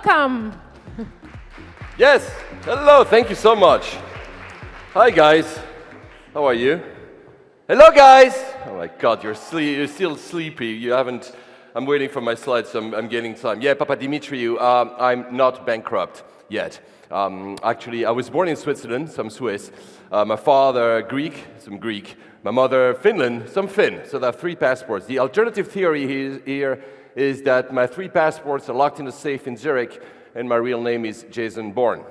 welcome. Yes, hello, thank you so much. Hi guys, how are you? Hello guys! Oh my god, you're still sleepy, you haven't, I'm waiting for my slides, so I'm getting time. Yeah, Papadimitriou, I'm not bankrupt yet. Actually, I was born in Switzerland, so I'm Swiss. My father, Greek, some Greek. My mother, Finland, some Finn. So I have 3 passports. The alternative theory here is that my 3 passports are locked in a safe in Zurich, and my real name is Jason Bourne.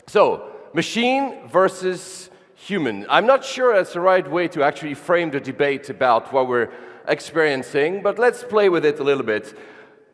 So, machine versus human. I'm not sure that's the right way to actually frame the debate about what we're experiencing, but let's play with it a little bit.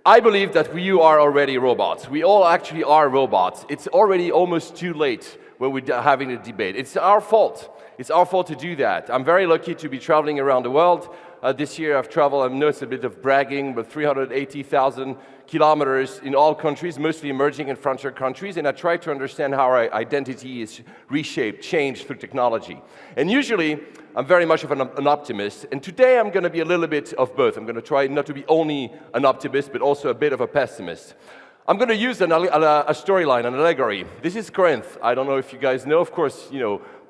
I believe that you are already robots. We all actually are robots. It's already almost too late when we're having a debate. It's our fault. It's our fault to do that. I'm very lucky to be traveling around the world. This year I've traveled, I know it's a bit of bragging, but 380,000 kilometers in all countries, mostly emerging and frontier countries, and I try to understand how our identity is reshaped, changed through technology. And usually, I'm very much of an optimist, and today I'm going to be a little bit of both. I'm going to try not to be only an optimist, but also a bit of a pessimist. I'm going to use a storyline, an allegory. This is Corinth. I don't know if you guys know, of course,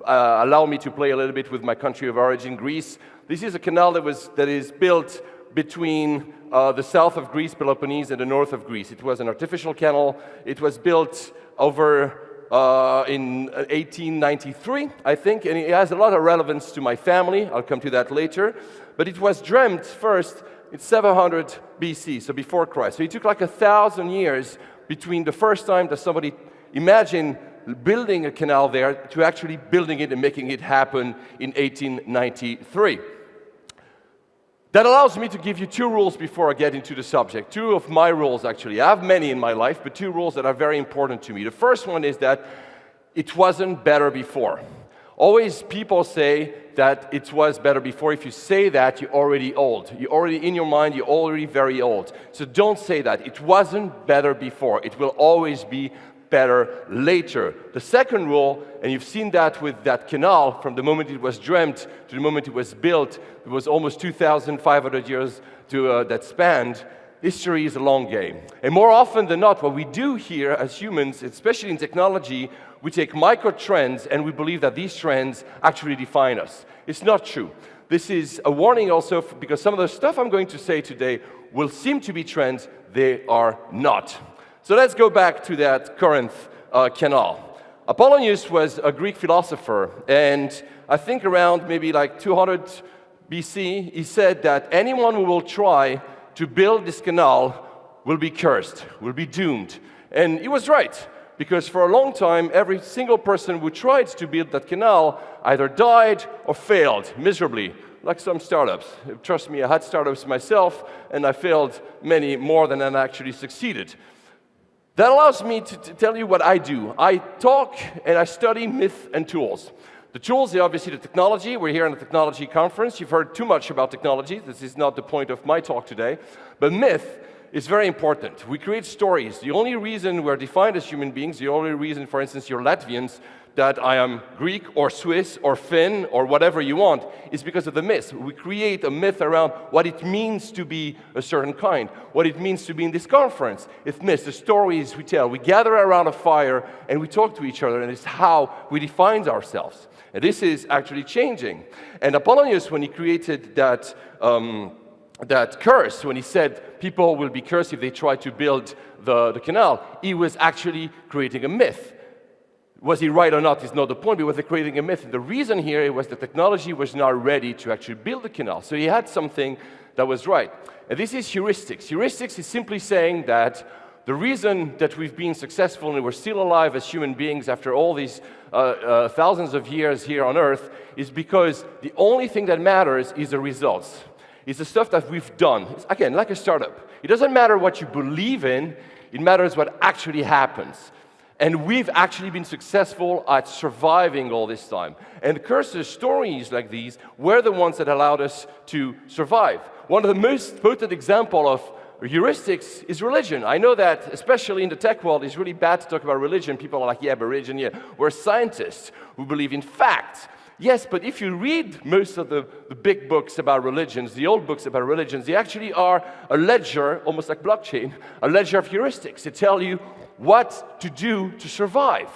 allow me to play a little bit with my country of origin, Greece. This is a canal that is built between the south of Greece, Peloponnese, and the north of Greece. It was an artificial canal. It was built over in 1893, I think, and it has a lot of relevance to my family. I'll come to that later. But it was dreamt first in 700 BC, so before Christ. So it took like 1,000 years between the first time that somebody imagined building a canal there to actually building it and making it happen in 1893. That allows me to give you 2 rules before I get into the subject. 2 of my rules, actually. I have many in my life, but 2 rules that are very important to me. The first one is that it wasn't better before. Always people say that it was better before. If you say that, you're already old. You're already, in your mind, you're already very old. So don't say that. It wasn't better before. It will always be better later. The second rule, and you've seen that with that canal, from the moment it was dreamt to the moment it was built, it was almost 2,500 years that spanned. History is a long game. And more often than not, what we do here as humans, especially in technology, we take micro trends and we believe that these trends actually define us. It's not true. This is a warning also because some of the stuff I'm going to say today will seem to be trends. They are not. So let's go back to that Corinth canal. Apollonius was a Greek philosopher, and I think around maybe like 200 BC, he said that anyone who will try to build this canal will be cursed, will be doomed. And he was right, because for a long time, every single person who tried to build that canal either died or failed miserably, like some startups. Trust me, I had startups myself, and I failed many more than I actually succeeded. That allows me to tell you what I do. I talk and I study myth and tools. The tools are obviously the technology. We're here in a technology conference. You've heard too much about technology. This is not the point of my talk today. But myth is very important. We create stories. The only reason we're defined as human beings, the only reason, for instance, you're Latvians, that I am Greek or Swiss or Finn or whatever you want, is because of the myth. We create a myth around what it means to be a certain kind, what it means to be in this conference. It's myths, the stories we tell. We gather around a fire and we talk to each other, and it's how we define ourselves. And this is actually changing. And Apollonius, when he created that curse, when he said people will be cursed if they try to build the canal, he was actually creating a myth. Was he right or not is not the point, but he was creating a myth. And the reason here was the technology was not ready to actually build the canal. So he had something that was right. And this is heuristics. Heuristics is simply saying that the reason that we've been successful and we're still alive as human beings after all these thousands of years here on Earth is because the only thing that matters is the results. It's the stuff that we've done. It's, again, like a startup. It doesn't matter what you believe in, it matters what actually happens. And we've actually been successful at surviving all this time. And curses, stories like these, were the ones that allowed us to survive. One of the most potent examples of heuristics is religion. I know that, especially in the tech world, it's really bad to talk about religion. People are like, yeah, but religion, yeah. We're scientists who believe in facts. Yes, but if you read most of the big books about religions, the old books about religions, they actually are a ledger, almost like blockchain, a ledger of heuristics. They tell you what to do to survive.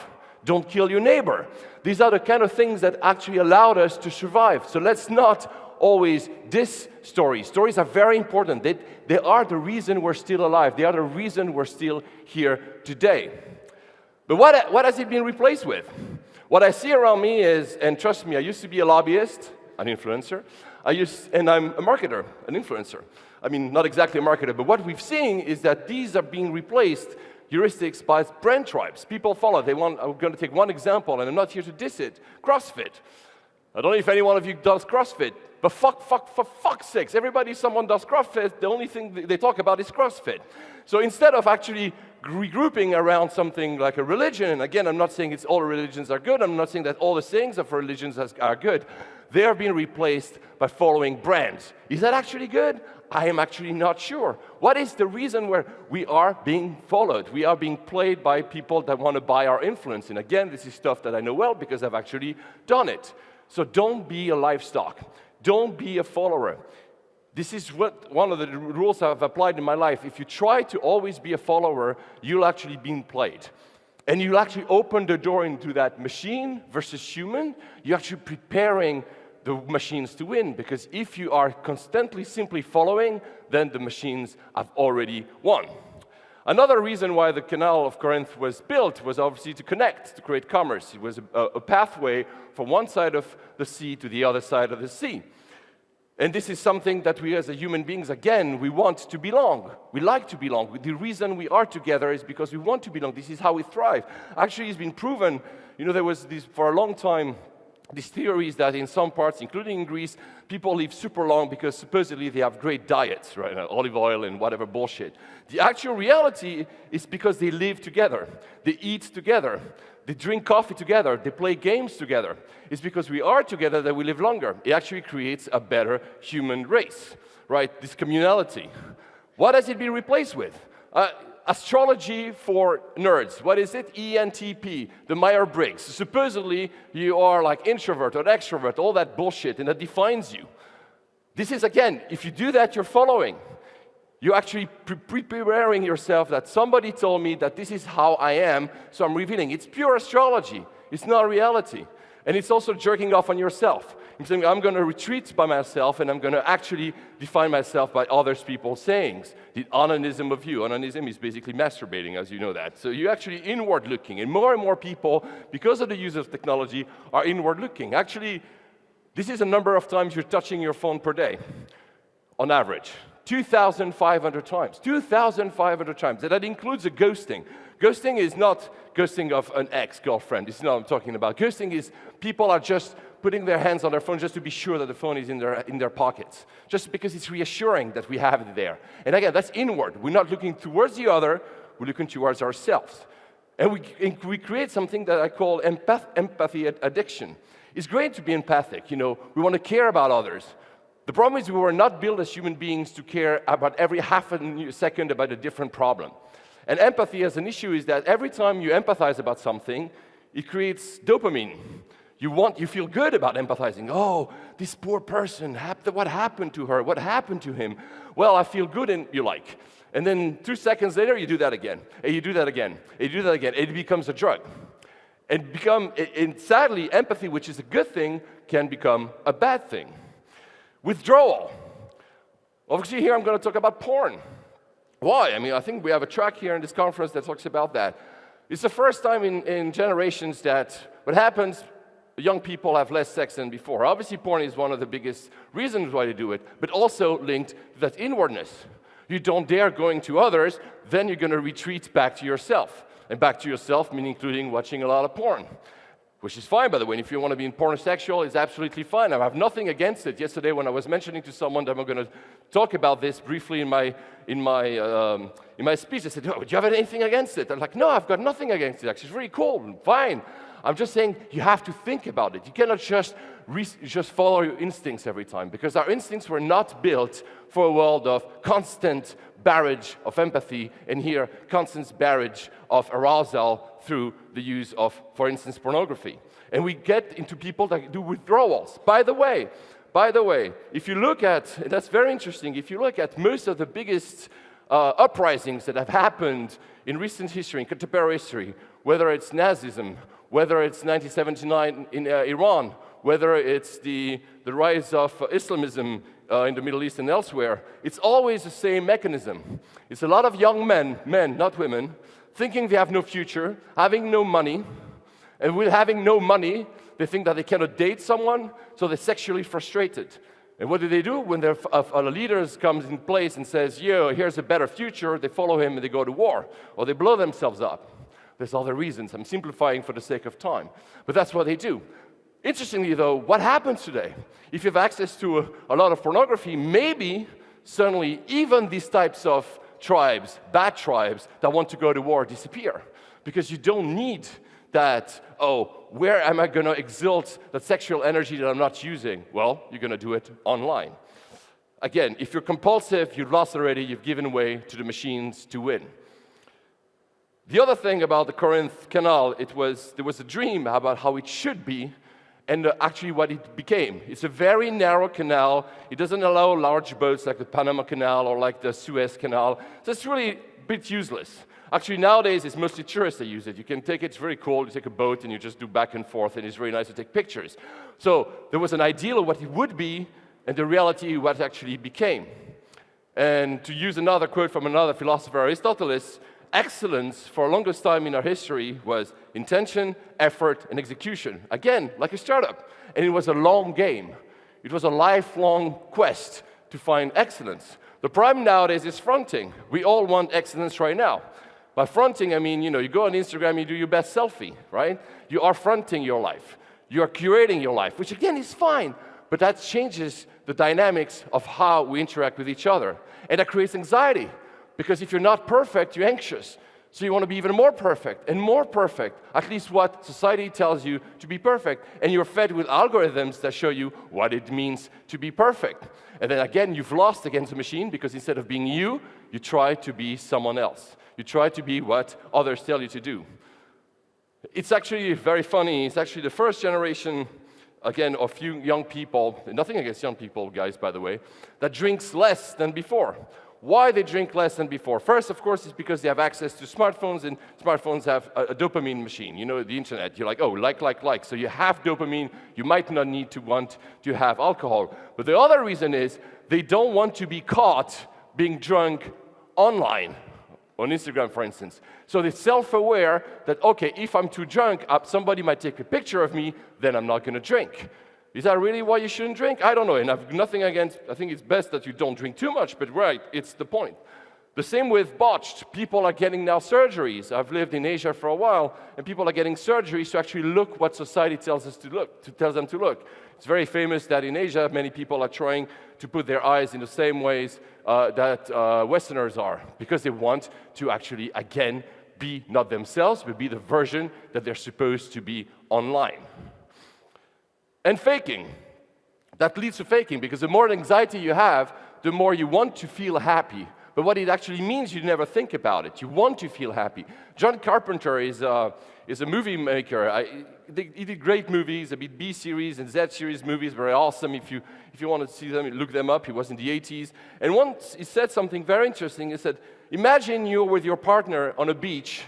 Don't kill your neighbor. These are the kind of things that actually allowed us to survive. So let's not always diss stories. Stories are very important. They are the reason we're still alive. They are the reason we're still here today. But what has it been replaced with? What I see around me is, and trust me, I used to be a lobbyist, an influencer, and I'm a marketer, an influencer. I mean, not exactly a marketer, but what we've seen is that these are being replaced, heuristics, by brand tribes. People follow. I'm going to take one example, and I'm not here to diss it. CrossFit. I don't know if any one of you does CrossFit, but for fuck's sakes, someone does CrossFit, the only thing they talk about is CrossFit. So instead of actually regrouping around something like a religion, and again, I'm not saying all religions are good, I'm not saying that all the sayings of religions are good, they are being replaced by following brands. Is that actually good? I am actually not sure. What is the reason where we are being followed? We are being played by people that want to buy our influence. And again, this is stuff that I know well because I've actually done it. So don't be a livestock. Don't be a follower. This is one of the rules I've applied in my life. If you try to always be a follower, you'll actually be played. And you'll actually open the door into that machine versus human. You're actually preparing the machines to win, because if you are constantly simply following, then the machines have already won. Another reason why the Canal of Corinth was built was obviously to connect, to create commerce. It was a pathway from one side of the sea to the other side of the sea. And this is something that we as human beings, again, we want to belong. We like to belong. The reason we are together is because we want to belong. This is how we thrive. Actually, it's been proven, there was this, for a long time, these theories that in some parts, including in Greece, people live super long because supposedly they have great diets, right? Olive oil and whatever bullshit. The actual reality is because they live together. They eat together. They drink coffee together. They play games together. It's because we are together that we live longer. It actually creates a better human race, right? This communality. What has it been replaced with? Astrology for nerds. What is it? ENTP, the Myers-Briggs. Supposedly, you are like introvert or extrovert, all that bullshit, and that defines you. This is, again, if you do that, you're following. You're actually preparing yourself that somebody told me that this is how I am, so I'm revealing. It's pure astrology. It's not reality. And it's also jerking off on yourself. I'm saying, I'm going to retreat by myself, and I'm going to actually define myself by other people's sayings. The onanism of you. Onanism is basically masturbating, as you know that. So you're actually inward-looking. And more people, because of the use of technology, are inward-looking. Actually, this is a number of times you're touching your phone per day, on average. 2,500 times. 2,500 times. And that includes a ghosting. Ghosting is not ghosting of an ex-girlfriend. This is not what I'm talking about. Ghosting is people are just putting their hands on their phone just to be sure that the phone is in their pockets. Just because it's reassuring that we have it there. And again, that's inward. We're not looking towards the other, we're looking towards ourselves. And we create something that I call empathy addiction. It's great to be empathic, we want to care about others. The problem is we were not built as human beings to care about every half a second about a different problem. And empathy as an issue is that every time you empathize about something, it creates dopamine. You feel good about empathizing. Oh, this poor person, what happened to her? What happened to him? Well, I feel good, and you like. And then 2 seconds later, you do that again. And you do that again. And you do that again. It becomes a drug. And sadly, empathy, which is a good thing, can become a bad thing. Withdrawal. Obviously, here I'm going to talk about porn. Why? I think we have a track here in this conference that talks about that. It's the first time in generations that what happens, young people have less sex than before. Obviously, porn is one of the biggest reasons why they do it, but also linked to that inwardness. You don't dare going to others, then you're going to retreat back to yourself. And back to yourself, meaning including watching a lot of porn. Which is fine, by the way. And if you want to be pornosexual, it's absolutely fine. I have nothing against it. Yesterday, when I was mentioning to someone that I'm going to talk about this briefly in my speech, I said, "Oh, do you have anything against it?" I'm like, "No, I've got nothing against it. Actually, it's really cool, fine." I'm just saying you have to think about it. You cannot just follow your instincts every time, because our instincts were not built for a world of constant barrage of empathy, and here, constant barrage of arousal through the use of, for instance, pornography. And we get into people that do withdrawals. By the way, if you look at, that's very interesting, if you look at most of the biggest uprisings that have happened in recent history, in contemporary history, whether it's Nazism, whether it's 1979 in Iran, whether it's the rise of Islamism in the Middle East and elsewhere, it's always the same mechanism. It's a lot of young men, not women, thinking they have no future, having no money, and with having no money, they think that they cannot date someone, so they're sexually frustrated. And what do? When their leaders comes in place and says, yo, here's a better future, they follow him and they go to war, or they blow themselves up. There's other reasons. I'm simplifying for the sake of time. But that's what they do. Interestingly, though, what happens today? If you have access to a lot of pornography, maybe suddenly even these types of tribes, bad tribes, that want to go to war disappear. Because you don't need that, oh, where am I going to exalt that sexual energy that I'm not using? Well, you're going to do it online. Again, if you're compulsive, you've lost already, you've given way to the machines to win. The other thing about the Corinth Canal, there was a dream about how it should be, and actually what it became. It's a very narrow canal. It doesn't allow large boats like the Panama Canal or like the Suez Canal. So it's really a bit useless. Actually, nowadays, it's mostly tourists that use it. You can take it, it's very cool. You take a boat and you just do back and forth, and it's very nice to take pictures. So there was an ideal of what it would be, and the reality of what it actually became. And to use another quote from another philosopher, Aristotle, excellence for the longest time in our history was intention, effort, and execution. Again, like a startup. And it was a long game. It was a lifelong quest to find excellence. The problem nowadays is fronting. We all want excellence right now. By fronting, I mean, you go on Instagram, you do your best selfie, right? You are fronting your life. You are curating your life, which again is fine, but that changes the dynamics of how we interact with each other. And that creates anxiety. Because if you're not perfect, you're anxious. So you want to be even more perfect, at least what society tells you to be perfect. And you're fed with algorithms that show you what it means to be perfect. And then again, you've lost against the machine because instead of being you try to be someone else. You try to be what others tell you to do. It's actually very funny. It's actually the first generation, again, of young people, nothing against young people, guys, by the way, that drinks less than before. Why they drink less than before? First, of course, is because they have access to smartphones, and smartphones have a dopamine machine. You know, the internet, you're like, oh, like. So you have dopamine, you might not need to want to have alcohol. But the other reason is they don't want to be caught being drunk online, on Instagram, for instance. So they're self-aware that, okay, if I'm too drunk, somebody might take a picture of me, then I'm not going to drink. Is that really why you shouldn't drink? I don't know, and I've nothing against, I think it's best that you don't drink too much, but right, it's the point. The same with botched. People are getting now surgeries. I've lived in Asia for a while, and people are getting surgeries to actually look what society tells them to look. It's very famous that in Asia, many people are trying to put their eyes in the same ways that Westerners are, because they want to actually, again, be not themselves, but be the version that they're supposed to be online. And faking. That leads to faking, because the more anxiety you have, the more you want to feel happy. But what it actually means, you never think about it. You want to feel happy. John Carpenter is a movie maker. He did great movies, a bit B-series and Z-series movies, very awesome. If you want to see them, look them up. He was in the 80s. And once he said something very interesting. He said, imagine you're with your partner on a beach,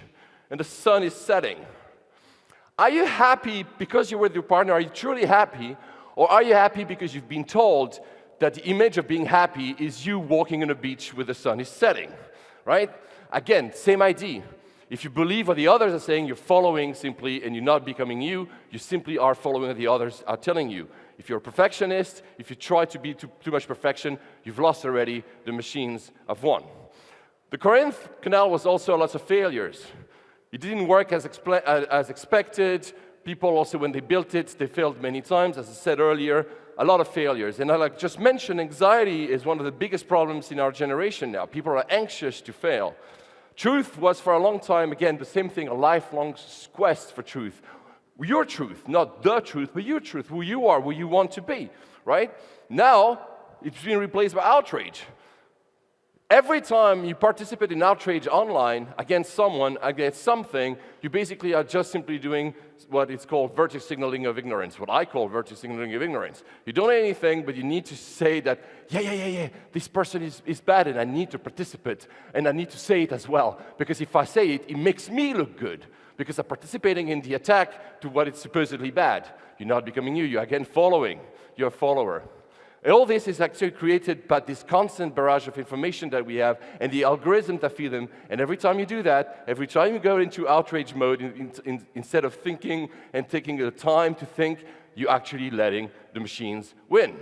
and the sun is setting. Are you happy because you're with your partner? Are you truly happy? Or are you happy because you've been told that the image of being happy is you walking on a beach with the sun is setting, right? Again, same idea. If you believe what the others are saying, you're following simply, and you're not becoming you simply are following what the others are telling you. If you're a perfectionist, if you try to be too much perfection, you've lost already, the machines have won. The Corinth Canal was also lots of failures. It didn't work as expected. People also, when they built it, they failed many times. As I said earlier, a lot of failures. And I just mentioned, anxiety is one of the biggest problems in our generation now. People are anxious to fail. Truth was for a long time, again, the same thing, a lifelong quest for truth. Your truth, not the truth, but your truth, who you are, who you want to be, right? Now, it's being replaced by outrage. Every time you participate in outrage online against someone, against something, you basically are just simply doing what is called vertex signaling of ignorance, what I call vertex signaling of ignorance. You don't know anything, but you need to say that, yeah, this person is bad and I need to participate, and I need to say it as well, because if I say it, it makes me look good, because I'm participating in the attack to what is supposedly bad. You're not becoming you, you're again following, you're a follower. And all this is actually created by this constant barrage of information that we have and the algorithms that feed them. And every time you do that, every time you go into outrage mode, instead of thinking and taking the time to think, you're actually letting the machines win.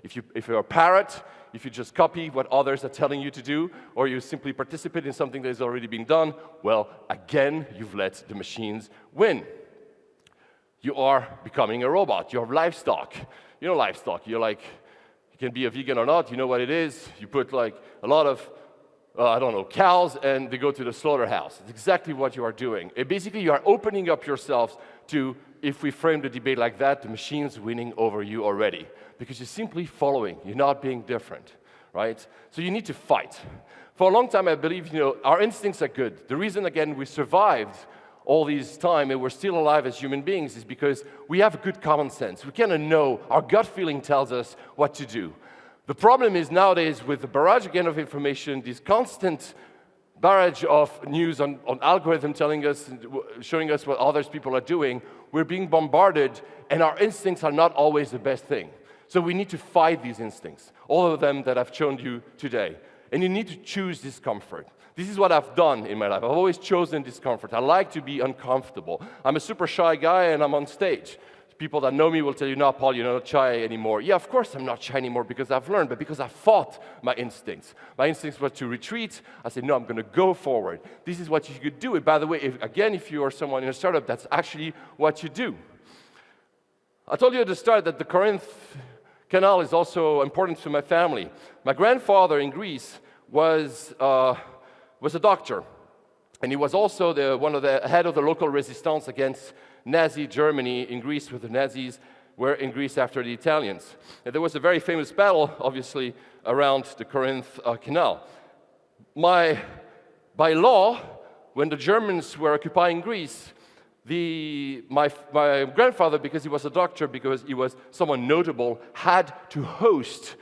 If you're a parrot, if you just copy what others are telling you to do, or you simply participate in something that has already been done, well, again, you've let the machines win. You are becoming a robot. You have livestock. You know livestock. You're like, you can be a vegan or not, you know what it is. You put like a lot of, cows, and they go to the slaughterhouse. It's exactly what you are doing. And basically, you are opening up yourselves to, if we frame the debate like that, the machine's winning over you already. Because you're simply following, you're not being different, right? So you need to fight. For a long time, I believe, our instincts are good. The reason, again, we survived all this time and we're still alive as human beings is because we have good common sense. We kind of know, our gut feeling tells us what to do. The problem is nowadays with the barrage again of information, this constant barrage of news on algorithm telling us, showing us what other people are doing, we're being bombarded and our instincts are not always the best thing. So we need to fight these instincts, all of them that I've shown you today. And you need to choose discomfort. This is what I've done in my life. I've always chosen discomfort. I like to be uncomfortable. I'm a super shy guy and I'm on stage. People that know me will tell you, no, Paul, you're not shy anymore. Yeah, of course I'm not shy anymore because I've learned, but because I fought my instincts. My instincts were to retreat. I said, no, I'm going to go forward. This is what you could do. And by the way, if you are someone in a startup, that's actually what you do. I told you at the start that the Corinth Canal is also important to my family. My grandfather in Greece was a doctor, and he was also one of the head of the local resistance against Nazi Germany in Greece, where the Nazis were in Greece after the Italians. And there was a very famous battle, obviously, around the Corinth Canal. By law, when the Germans were occupying Greece, my grandfather, because he was a doctor, because he was someone notable, had to host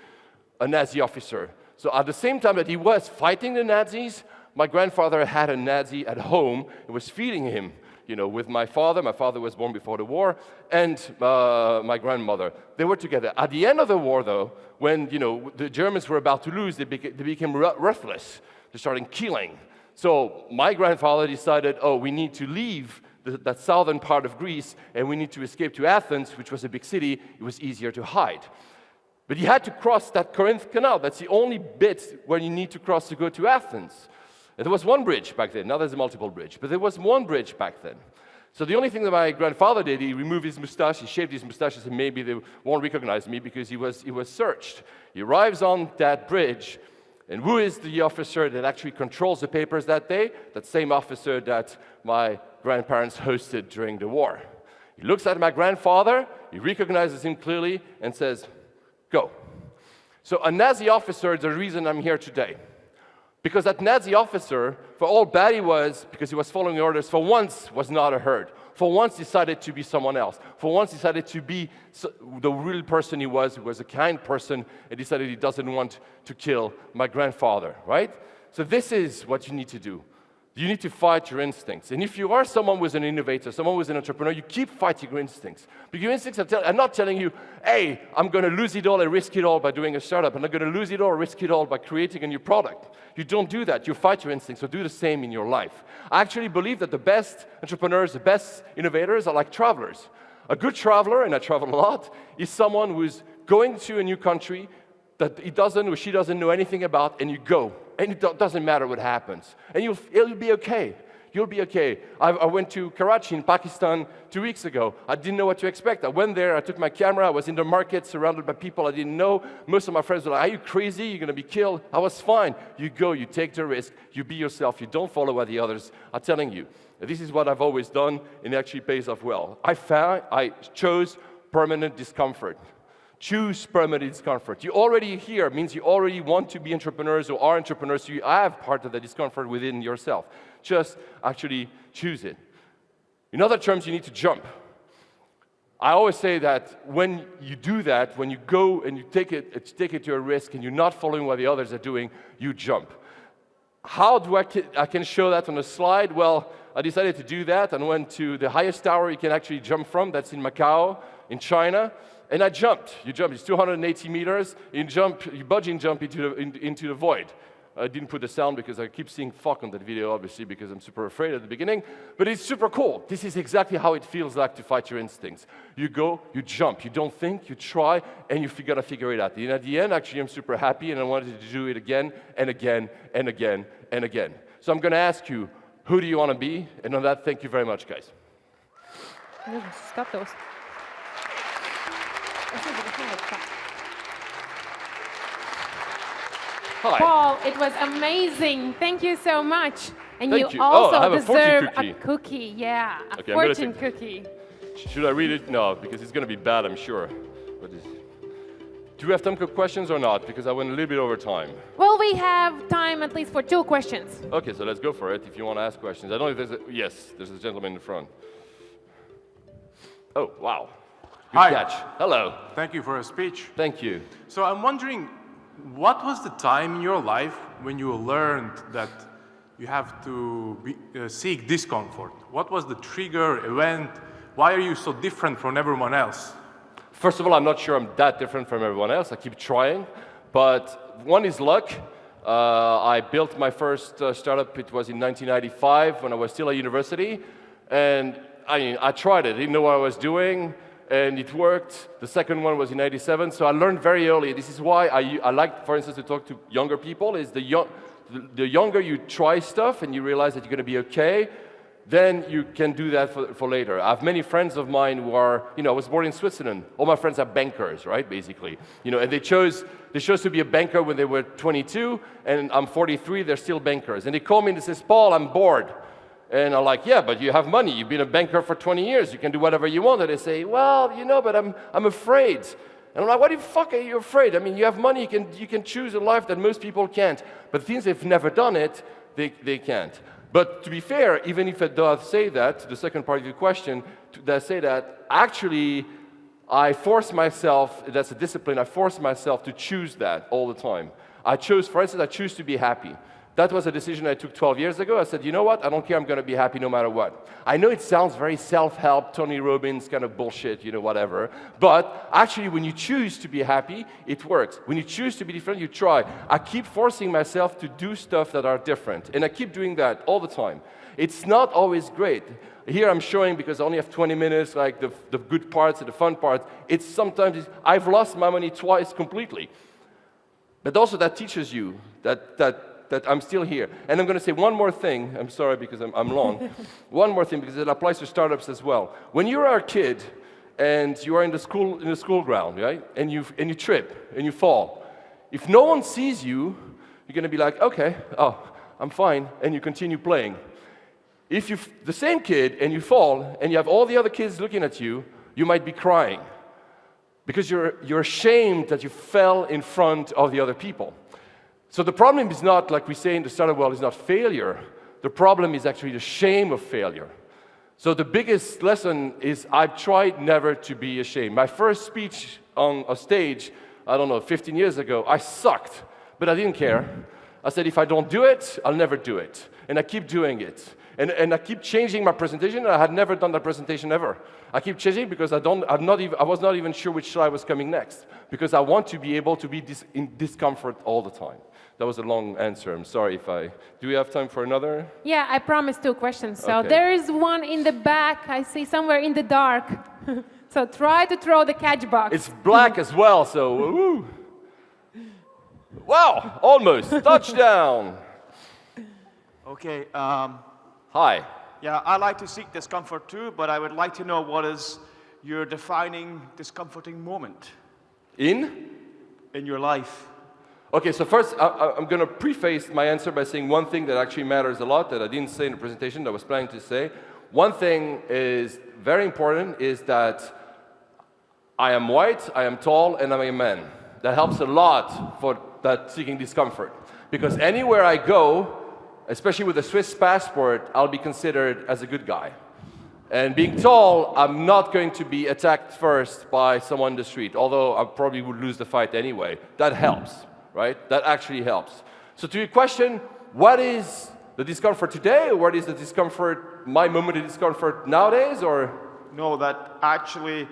a Nazi officer. So at the same time that he was fighting the Nazis, my grandfather had a Nazi at home and was feeding him, with my father. My father was born before the war, and my grandmother. They were together. At the end of the war, though, when, the Germans were about to lose, they became ruthless. They started killing. So my grandfather decided, we need to leave that southern part of Greece, and we need to escape to Athens, which was a big city. It was easier to hide. But he had to cross that Corinth Canal. That's the only bit where you need to cross to go to Athens. And there was one bridge back then. Now there's a multiple bridge. But there was one bridge back then. So the only thing that my grandfather did, he removed his mustache, he shaved his mustache, and maybe they won't recognize me because he was searched. He arrives on that bridge, and who is the officer that actually controls the papers that day? That same officer that my grandparents hosted during the war. He looks at my grandfather, he recognizes him clearly, and says, go. So a Nazi officer is the reason I'm here today. Because that Nazi officer, for all bad he was, because he was following orders, for once was not a herd. For once decided to be someone else. For once decided to be the real person he was a kind person, and decided he doesn't want to kill my grandfather, right? So this is what you need to do. You need to fight your instincts. And if you are someone who's an innovator, someone who's an entrepreneur, you keep fighting your instincts. Because your instincts are not telling you, hey, I'm going to lose it all and risk it all by doing a startup. I'm not going to lose it all or risk it all by creating a new product. You don't do that. You fight your instincts. So do the same in your life. I actually believe that the best entrepreneurs, the best innovators are like travelers. A good traveler, and I travel a lot, is someone who's going to a new country that he doesn't or she doesn't know anything about, and you go. And it doesn't matter what happens. And it'll be okay. You'll be okay. I went to Karachi in Pakistan 2 weeks ago. I didn't know what to expect. I went there, I took my camera, I was in the market surrounded by people I didn't know. Most of my friends were like, are you crazy? You're going to be killed. I was fine. You go, you take the risk, you be yourself, you don't follow what the others are telling you. And this is what I've always done, and it actually pays off well. I chose permanent discomfort. choose permanent discomfort. You already here means you already want to be entrepreneurs or are entrepreneurs, so you have part of the discomfort within yourself. Just actually choose it. In other terms, you need to jump. I always say that when you do that, when you go and you take it to a risk and you're not following what the others are doing, you jump. How do I can show that on a slide? Well, I decided to do that and went to the highest tower you can actually jump from. That's in Macau, in China. And I jumped. You jump. It's 280 meters. You jump. You budging jump into the void. I didn't put the sound because I keep seeing fuck on that video, obviously, because I'm super afraid at the beginning. But it's super cool. This is exactly how it feels like to fight your instincts. You go, you jump. You don't think, you try, and you gotta figure it out. And at the end, actually, I'm super happy, and I wanted to do it again and again and again and again. So I'm gonna ask you, who do you want to be? And on that, thank you very much, guys. Skatos. Hi. Paul, it was amazing. Thank you so much. And Thank you you. also I have deserve a cookie. Yeah, Okay, a fortune cookie. Should I read it? No, because it's going to be bad, I'm sure. Do we have time for questions or not? Because I went a little bit over time. Well, we have time at least for 2 questions. Okay, so let's go for it if you want to ask questions. I don't know if there's a... Yes, there's a gentleman in the front. Oh, wow. Good Hi. catch. Hello. Thank you for a speech. Thank you. So I'm wondering, what was the time in your life when you learned that you have to seek discomfort? What was the trigger, event? Why are you so different from everyone else? First of all, I'm not sure I'm that different from everyone else. I keep trying. But one is luck. I built my first startup, it was in 1995 when I was still at university. And I tried it, didn't know what I was doing. And it worked. The second one was in 97, so I learned very early. This is why I like, for instance, to talk to younger people, is the younger you try stuff and you realize that you're going to be okay, then you can do that for later. I have many friends of mine who are, I was born in Switzerland. All my friends are bankers, right, basically. And they chose to be a banker when they were 22, and I'm 43, they're still bankers. And they call me and they say, Paul, I'm bored. And I'm like, yeah, but you have money. You've been a banker for 20 years. You can do whatever you want. And they say, well, but I'm afraid. And I'm like, what the fuck are you afraid? I mean, you have money. You can choose a life that most people can't. But things they've never done it, they can't. But to be fair, even if it does say that, the second part of your question, does say that, actually, I force myself, that's a discipline, I force myself to choose that all the time. For instance, I choose to be happy. That was a decision I took 12 years ago. I said, you know what? I don't care. I'm going to be happy no matter what. I know it sounds very self-help, Tony Robbins kind of bullshit, whatever. But actually, when you choose to be happy, it works. When you choose to be different, you try. I keep forcing myself to do stuff that are different. And I keep doing that all the time. It's not always great. Here I'm showing, because I only have 20 minutes, like the good parts and the fun parts. I've lost my money twice completely. But also that teaches you that I'm still here. And I'm going to say one more thing. I'm sorry because I'm long. One more thing, because it applies to startups as well. When you are a kid and you are in the school ground, right? And you trip and you fall. If no one sees you, you're going to be like, okay, I'm fine, and you continue playing. If you're the same kid and you fall and you have all the other kids looking at you, you might be crying because you're ashamed that you fell in front of the other people. So the problem is not, like we say in the startup world, is not failure. The problem is actually the shame of failure. So the biggest lesson is I've tried never to be ashamed. My first speech on a stage, 15 years ago, I sucked, but I didn't care. I said, if I don't do it, I'll never do it. And I keep doing it. And I keep changing my presentation. I had never done that presentation ever. I keep changing because I was not even sure which slide was coming next, because I want to be able to be in discomfort all the time. That was a long answer. I'm sorry if do we have time for another? Yeah, I promised 2 questions. So okay. There is one in the back, I see somewhere in the dark. So try to throw the catch box. It's black as well, so woo. Wow, almost. Touchdown. Okay. Hi. Yeah, I like to seek discomfort too, but I would like to know what is your defining discomforting moment in your life. Okay, so first, I'm going to preface my answer by saying one thing that actually matters a lot that I didn't say in the presentation that I was planning to say. One thing is very important is that I am white, I am tall, and I'm a man. That helps a lot for that seeking discomfort. Because anywhere I go, especially with a Swiss passport, I'll be considered as a good guy. And being tall, I'm not going to be attacked first by someone in the street, although I probably would lose the fight anyway. That helps, right? That actually helps. So to your question, what is the discomfort today, or what is the discomfort, my moment of discomfort nowadays, or? No, that actually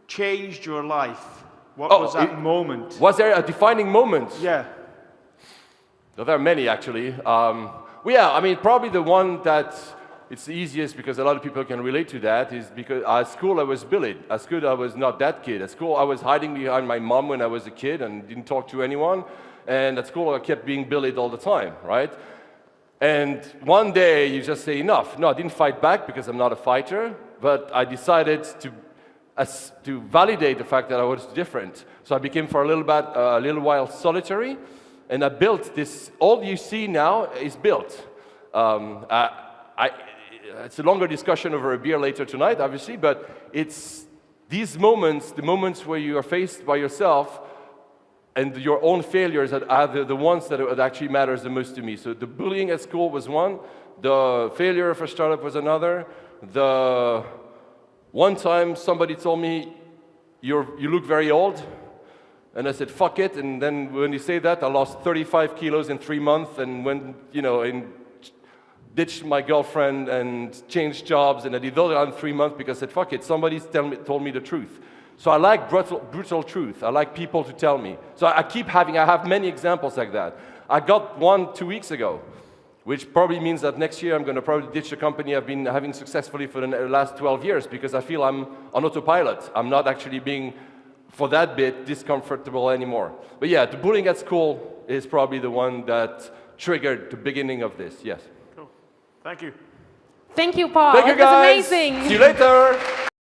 changed your life. What was that moment? Was there a defining moment? Yeah. Well, there are many, actually. Well, yeah, I mean, probably the one that it's the easiest because a lot of people can relate to that is because at school I was bullied. At school I was not that kid. At school I was hiding behind my mom when I was a kid and didn't talk to anyone. And at school I kept being bullied all the time, right? And one day you just say enough. No, I didn't fight back because I'm not a fighter, but I decided to validate the fact that I was different. So I became for a little while solitary, and I built this. All you see now is built. It's a longer discussion over a beer later tonight, obviously, but it's these moments, the moments where you are faced by yourself and your own failures that are the ones that actually matters the most to me. So the bullying at school was one, the failure of a startup was another, the one time somebody told me, you look very old, and I said, fuck it, and then when you say that, I lost 35 kilos in 3 months, and ditched my girlfriend and changed jobs, and I did all that in 3 months because I said, fuck it, somebody told me the truth. So I like brutal truth. I like people to tell me. So I have many examples like that. I got one 2 weeks ago, which probably means that next year I'm going to probably ditch the company I've been having successfully for the last 12 years because I feel I'm on autopilot. I'm not actually being, for that bit, discomfortable anymore. But yeah, the bullying at school is probably the one that triggered the beginning of this, yes. Cool. Thank you. Thank you, Paul. Thank you, It was guys. amazing. See you later.